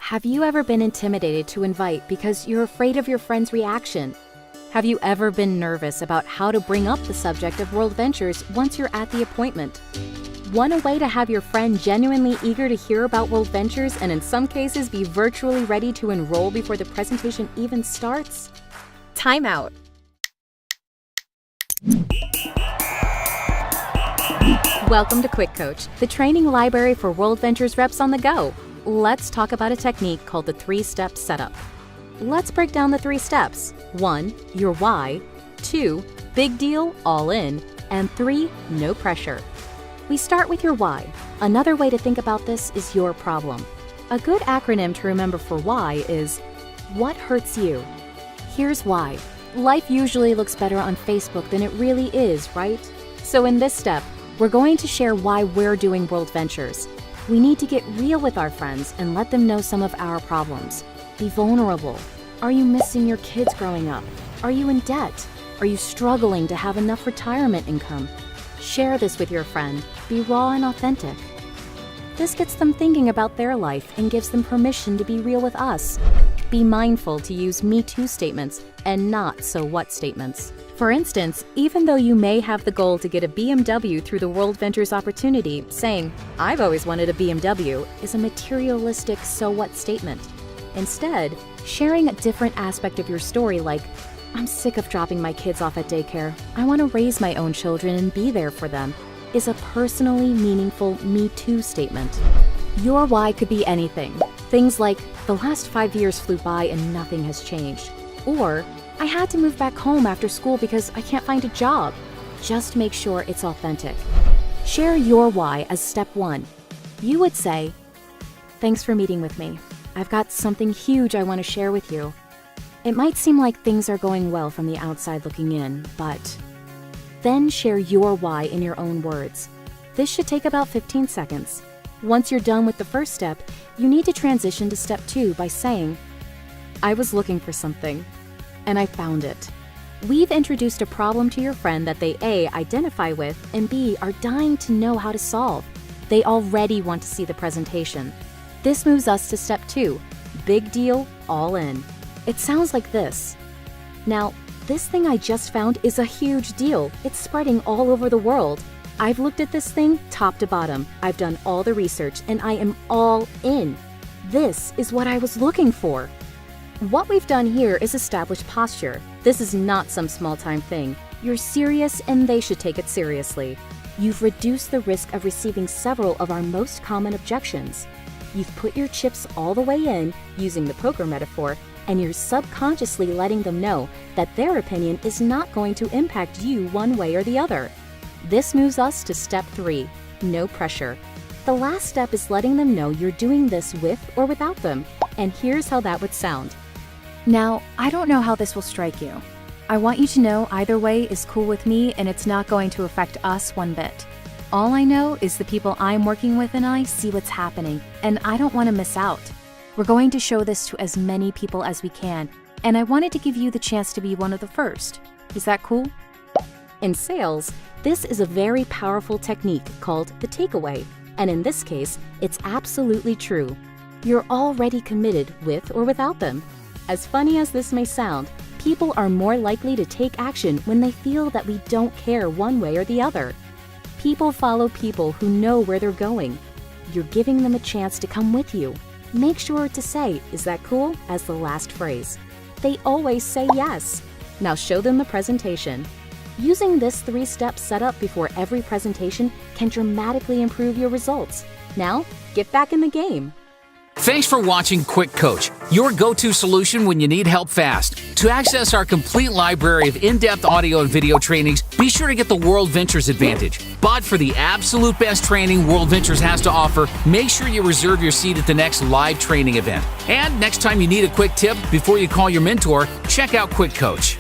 Have you ever been intimidated to invite because you're afraid of your friend's reaction? Have you ever been nervous about how to bring up the subject of WorldVentures once you're at the appointment? Want a way to have your friend genuinely eager to hear about WorldVentures and in some cases be virtually ready to enroll before the presentation even starts? Time out. Welcome to QuickCoach, the training library for WorldVentures reps on the go. Let's talk about a technique called the 3-step setup. Let's break down the 3 steps. 1, your why. 2, big deal, all in. And 3, no pressure. We start with your why. Another way to think about this is your problem. A good acronym to remember for why is, what hurts you? Here's why. Life usually looks better on Facebook than it really is, right? So in this step, we're going to share why we're doing WorldVentures. We need to get real with our friends and let them know some of our problems. Be vulnerable. Are you missing your kids growing up? Are you in debt? Are you struggling to have enough retirement income? Share this with your friend. Be raw and authentic. This gets them thinking about their life and gives them permission to be real with us. Be mindful to use Me Too statements and not so what statements. For instance, even though you may have the goal to get a BMW through the WorldVentures opportunity, saying, "I've always wanted a BMW," is a materialistic so what statement. Instead, sharing a different aspect of your story like, "I'm sick of dropping my kids off at daycare. I want to raise my own children and be there for them," is a personally meaningful Me Too statement. Your why could be anything. Things like, "The last 5 years flew by and nothing has changed." Or, "I had to move back home after school because I can't find a job." Just make sure it's authentic. Share your why as step 1. You would say, "Thanks for meeting with me. I've got something huge I want to share with you. It might seem like things are going well from the outside looking in, but..." Then share your why in your own words. This should take about 15 seconds. Once you're done with the first step, you need to transition to step 2 by saying, "I was looking for something, and I found it." We've introduced a problem to your friend that they A, identify with, and B, are dying to know how to solve. They already want to see the presentation. This moves us to step 2, big deal, all in. It sounds like this. "Now, this thing I just found is a huge deal. It's spreading all over the world. I've looked at this thing top to bottom. I've done all the research, and I am all in. This is what I was looking for." What we've done here is establish posture. This is not some small-time thing. You're serious and they should take it seriously. You've reduced the risk of receiving several of our most common objections. You've put your chips all the way in, using the poker metaphor, and you're subconsciously letting them know that their opinion is not going to impact you one way or the other. This moves us to step 3, no pressure. The last step is letting them know you're doing this with or without them, and here's how that would sound. "Now, I don't know how this will strike you. I want you to know either way is cool with me and it's not going to affect us one bit. All I know is the people I'm working with and I see what's happening, and I don't want to miss out. We're going to show this to as many people as we can, and I wanted to give you the chance to be one of the first. Is that cool?" In sales, this is a very powerful technique called the takeaway, and in this case, it's absolutely true. You're already committed with or without them. As funny as this may sound, people are more likely to take action when they feel that we don't care one way or the other. People follow people who know where they're going. You're giving them a chance to come with you. Make sure to say, "Is that cool?" as the last phrase. They always say yes. Now show them the presentation. Using this 3-step setup before every presentation can dramatically improve your results. Now, get back in the game. Thanks for watching QuickCoach, your go-to solution when you need help fast. To access our complete library of in-depth audio and video trainings, be sure to get the WorldVentures Advantage. But for the absolute best training WorldVentures has to offer, make sure you reserve your seat at the next live training event. And next time you need a quick tip before you call your mentor, check out QuickCoach.